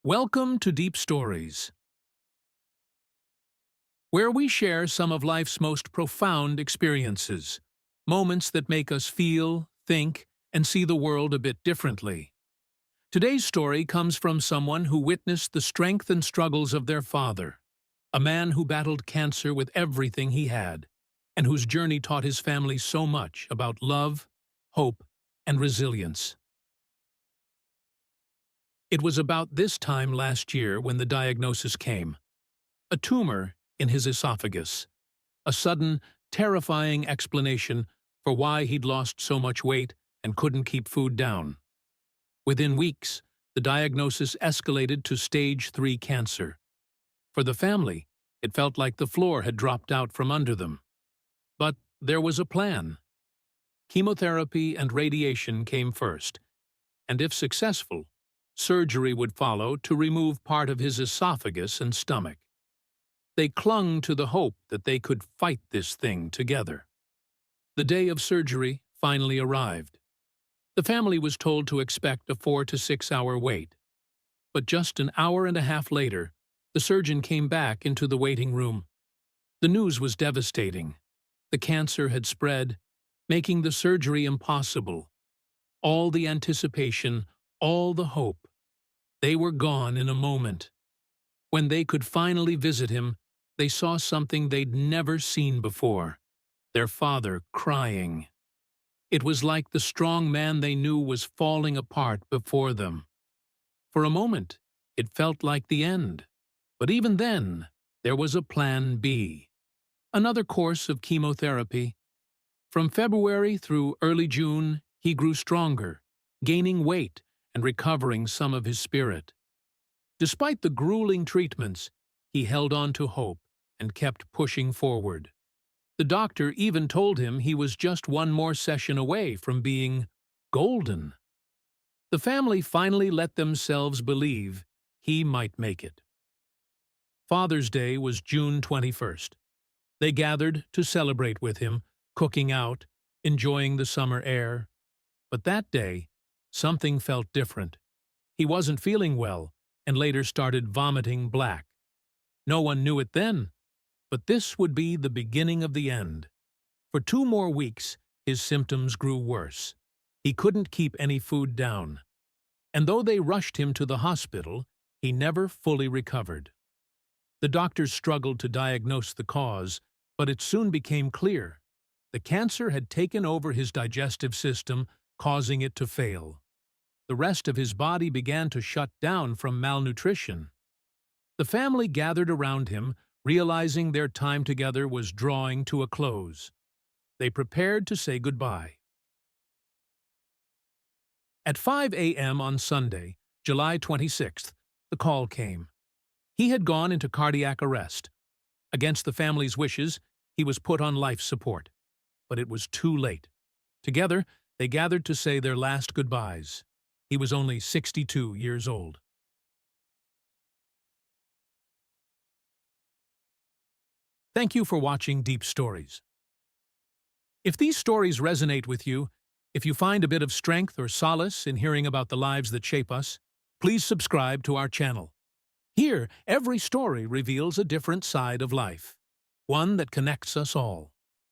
Welcome to Deep Stories, where we share some of life's most profound experiences, moments that make us feel, think, and see the world a bit differently. Today's story comes from someone who witnessed the strength and struggles of their father, a man who battled cancer with everything he had, and whose journey taught his family so much about love, hope, and resilience. It was about this time last year when the diagnosis came. A tumor in his esophagus. A sudden, terrifying explanation for why he'd lost so much weight and couldn't keep food down. Within weeks, the diagnosis escalated to stage 3 cancer. For the family, it felt like the floor had dropped out from under them. But there was a plan. Chemotherapy and radiation came first, and if successful, surgery would follow to remove part of his esophagus and stomach. They clung to the hope that they could fight this thing together. The day of surgery finally arrived. The family was told to expect a 4 to 6 hour wait. But just an hour and a half later, the surgeon came back into the waiting room. The news was devastating. The cancer had spread, making the surgery impossible. All the anticipation, all the hope. They were gone in a moment. When they could finally visit him, they saw something they'd never seen before. Their father crying. It was like the strong man they knew was falling apart before them. For a moment, it felt like the end. But even then, there was a plan B. Another course of chemotherapy. From February through early June, he grew stronger, gaining weight and recovering some of his spirit. Despite the grueling treatments, he held on to hope and kept pushing forward. The doctor even told him he was just one more session away from being golden. The family finally let themselves believe he might make it. Father's Day was June 21st. They gathered to celebrate with him, cooking out, enjoying the summer air. But that day, something felt different. He wasn't feeling well and later started vomiting black. No one knew it then, but this would be the beginning of the end. For 2 more weeks, his symptoms grew worse. He couldn't keep any food down. And though they rushed him to the hospital, he never fully recovered. The doctors struggled to diagnose the cause, but it soon became clear. The cancer had taken over his digestive system, causing it to fail. The rest of his body began to shut down from malnutrition. The family gathered around him, realizing their time together was drawing to a close. They prepared to say goodbye. At 5 a.m. on Sunday, July 26th, the call came. He had gone into cardiac arrest. Against the family's wishes, he was put on life support. But it was too late. Together, they gathered to say their last goodbyes. He was only 62 years old. Thank you for watching Deep Stories. If these stories resonate with you, if you find a bit of strength or solace in hearing about the lives that shape us, please subscribe to our channel. Here, every story reveals a different side of life, one that connects us all.